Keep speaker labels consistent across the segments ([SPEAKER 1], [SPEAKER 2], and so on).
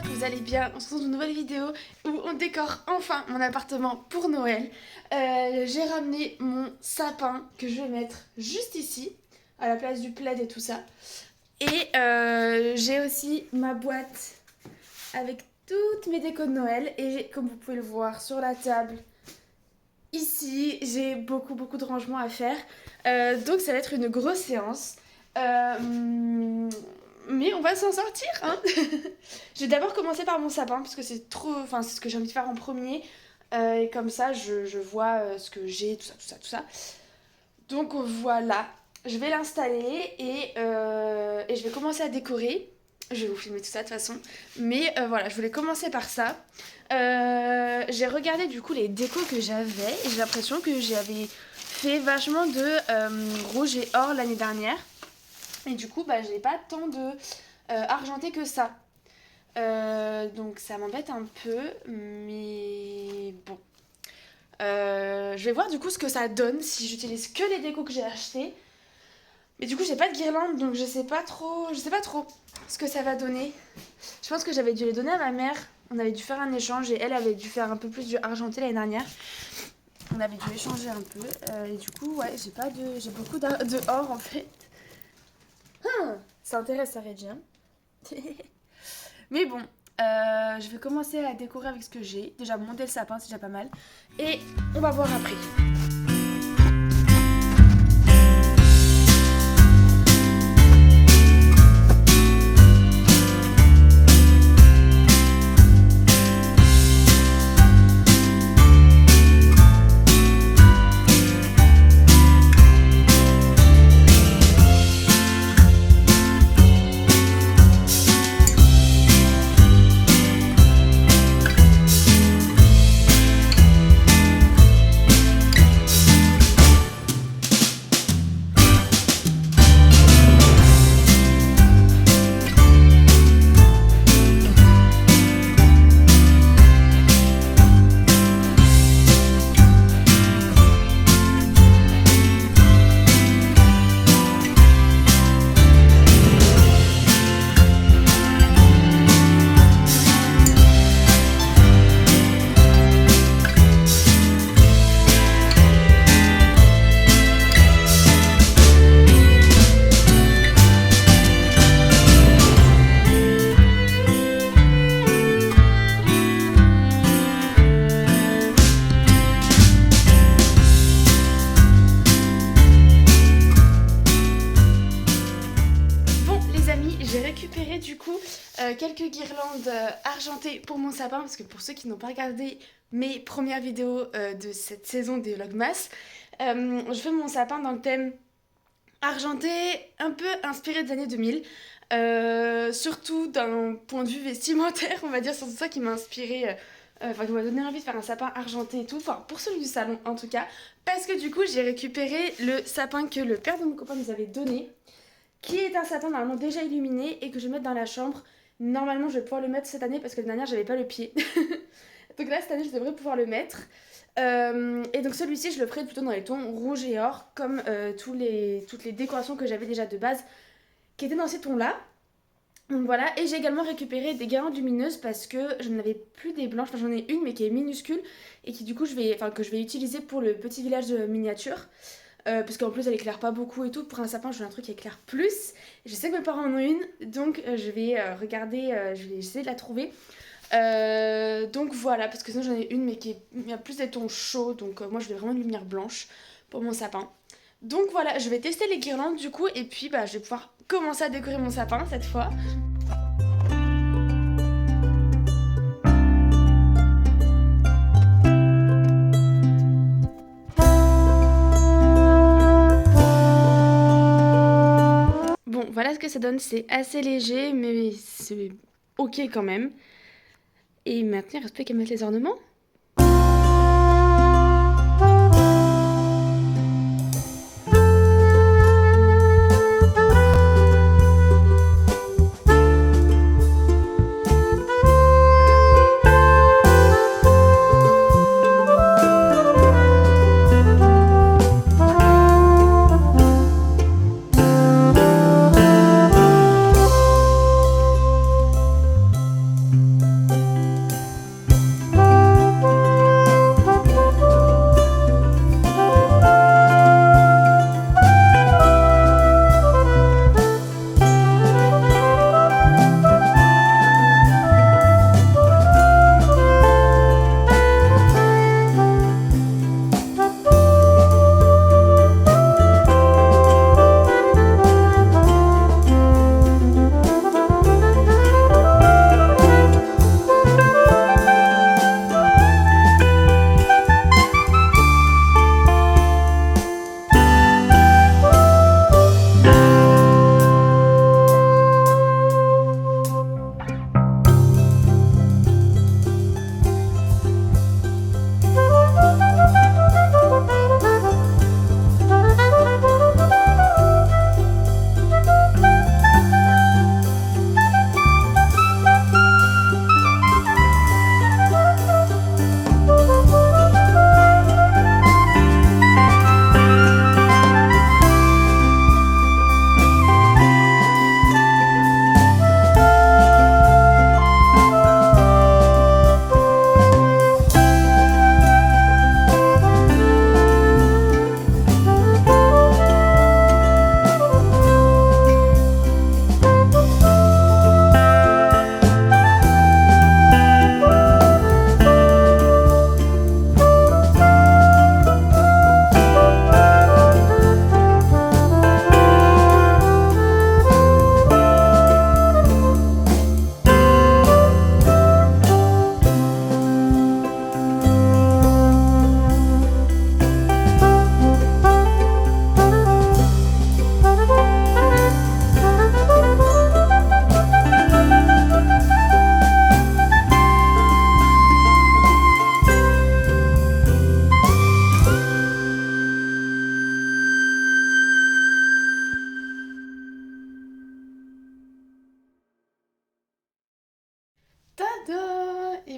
[SPEAKER 1] j'espère que vous allez bien. On se retrouve dans une nouvelle vidéo où on décore enfin mon appartement pour Noël. J'ai ramené mon sapin que je vais mettre juste ici, à la place du plaid et tout ça. Et j'ai aussi ma boîte avec toutes mes décos de Noël. Et comme vous pouvez le voir sur la table, ici, j'ai beaucoup de rangements à faire. Donc ça va être une grosse séance. Mais on va s'en sortir, hein. Je vais d'abord commencer par mon sapin parce que c'est ce que j'ai envie de faire en premier. Et comme ça, je vois ce que j'ai, tout ça. Donc voilà, je vais l'installer et je vais commencer à décorer. Je vais vous filmer tout ça de toute façon. Mais voilà, je voulais commencer par ça. J'ai regardé du coup les décos que j'avais et j'ai l'impression que j'avais fait vachement de rouge et or l'année dernière. Et du coup, j'ai pas tant de argenté que ça. Donc ça m'embête un peu, mais bon. Je vais voir du coup ce que ça donne si j'utilise que les décos que j'ai achetés. Mais du coup, j'ai pas de guirlande, donc je sais pas trop ce que ça va donner. Je pense que j'avais dû les donner à ma mère. On avait dû faire un échange et elle avait dû faire un peu plus du argenté l'année dernière. On avait dû échanger un peu. Et du coup, ouais, j'ai beaucoup de or en fait. Ça intéresse à Reggie, hein. Mais bon, je vais commencer à décorer avec ce que j'ai. Déjà monter le sapin, c'est déjà pas mal. Et on va voir après. Quelques guirlandes argentées pour mon sapin, parce que pour ceux qui n'ont pas regardé mes premières vidéos de cette saison des Vlogmas, je fais mon sapin dans le thème argenté, un peu inspiré des années 2000, surtout d'un point de vue vestimentaire, on va dire, c'est ça qui m'a inspiré, qui m'a donné envie de faire un sapin argenté et tout, enfin pour celui du salon en tout cas, parce que du coup j'ai récupéré le sapin que le père de mon copain nous avait donné, qui est un sapin normalement déjà illuminé et que je vais mettre dans la chambre. Normalement, je vais pouvoir le mettre cette année parce que l'année dernière, j'avais pas le pied. Donc là, cette année, je devrais pouvoir le mettre. Et donc celui-ci, je le ferai plutôt dans les tons rouge et or, comme toutes les décorations que j'avais déjà de base, qui étaient dans ces tons-là. Donc voilà, et j'ai également récupéré des guirlandes lumineuses parce que je n'avais plus des blanches. Enfin, j'en ai une, mais qui est minuscule et qui du coup, que je vais utiliser pour le petit village de miniature. Parce qu'en plus elle éclaire pas beaucoup et tout. Pour un sapin je veux un truc qui éclaire plus. Je sais que mes parents en ont une, donc je vais regarder, je vais essayer de la trouver. Donc voilà, parce que sinon j'en ai une mais il y a plus des tons chauds. Donc moi je veux vraiment une lumière blanche pour mon sapin. Donc voilà, je vais tester les guirlandes du coup. Et puis je vais pouvoir commencer à décorer mon sapin cette fois. Voilà ce que ça donne, c'est assez léger, mais c'est ok quand même. Et maintenant, il reste plus qu'à mettre les ornements.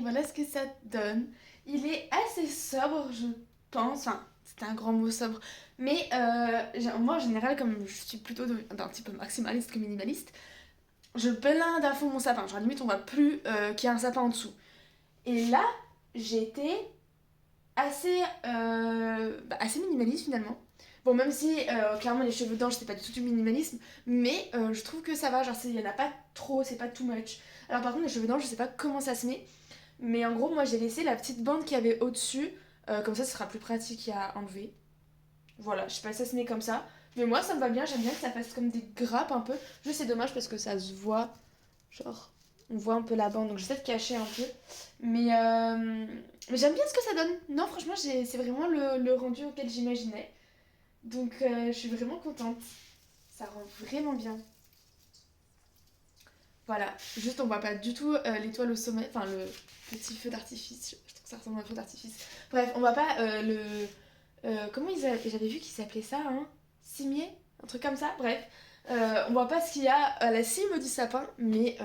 [SPEAKER 1] voilà ce que ça donne. Il est assez sobre, je pense. Enfin, c'est un grand mot sobre. Mais moi, en général, comme je suis plutôt d'un type maximaliste que minimaliste, je blinde à fond mon sapin. Genre, limite, on voit plus qu'il y a un sapin en dessous. Et là, j'ai été assez, assez minimaliste finalement. Bon, même si clairement les cheveux d'ange c'est pas du tout du minimalisme, mais je trouve que ça va, genre il y en a pas trop, c'est pas too much. Alors par contre les cheveux d'ange je sais pas comment ça se met, mais en gros moi j'ai laissé la petite bande qu'il y avait au-dessus, comme ça ce sera plus pratique à enlever. Voilà, je sais pas si ça se met comme ça, mais moi ça me va bien, j'aime bien que ça fasse comme des grappes un peu. Juste c'est dommage parce que ça se voit, genre on voit un peu la bande, donc j'essaie de cacher un peu. Mais j'aime bien ce que ça donne. Non, franchement, c'est vraiment le rendu auquel j'imaginais. Donc je suis vraiment contente. Ça rend vraiment bien. Voilà, juste on voit pas du tout l'étoile au sommet, enfin le petit feu d'artifice. Je trouve que ça ressemble à un feu d'artifice. Bref, on voit pas comment j'avais vu qu'ils s'appelait ça, hein? Cimier? Un truc comme ça, bref. On voit pas ce qu'il y a à la cime du sapin, mais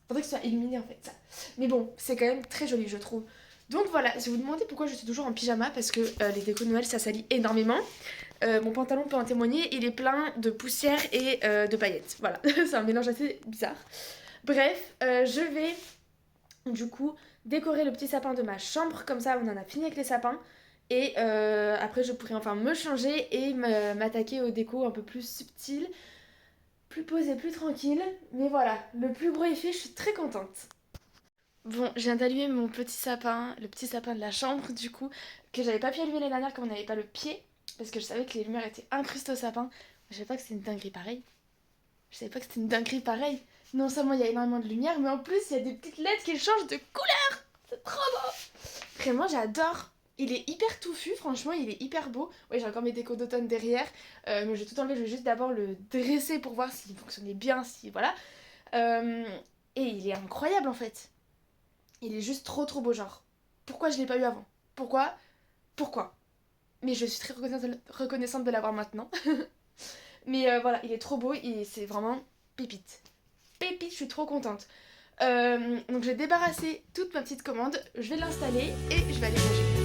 [SPEAKER 1] faudrait que ce soit illuminé en fait, ça. Mais bon, c'est quand même très joli, je trouve. Donc voilà, si vous vous demandez pourquoi je suis toujours en pyjama, parce que les décos de Noël ça salit énormément. Mon pantalon peut en témoigner, il est plein de poussière et de paillettes. Voilà, c'est un mélange assez bizarre. Bref, je vais du coup décorer le petit sapin de ma chambre, comme ça on en a fini avec les sapins. Et après je pourrai enfin me changer et m'attaquer aux décos un peu plus subtiles, plus posées, plus tranquilles. Mais voilà, le plus gros est fait, je suis très contente. Bon, je viens d'allumer mon petit sapin, le petit sapin de la chambre du coup, que j'avais pas pu allumer l'année dernière comme on n'avait pas le pied, parce que je savais que les lumières étaient incrustées au sapin. Je savais pas que c'était une dinguerie pareille. Je savais pas que c'était une dinguerie pareille. Non seulement il y a énormément de lumière, mais en plus il y a des petites lettres qui changent de couleur. C'est trop beau. Vraiment, j'adore. Il est hyper touffu, franchement, il est hyper beau. Ouais, j'ai encore mes décos d'automne derrière, mais je vais tout enlever. Je vais juste d'abord le dresser pour voir s'il fonctionnait bien, si voilà. Euh, et il est incroyable en fait. Il est juste trop trop beau, genre. Pourquoi je l'ai pas eu avant? Pourquoi? Pourquoi? Mais je suis très reconnaissante de l'avoir maintenant. Mais voilà, il est trop beau et c'est vraiment pépite. Pépite, je suis trop contente. Donc je vais débarrasser toute ma petite commande, je vais l'installer et je vais aller manger.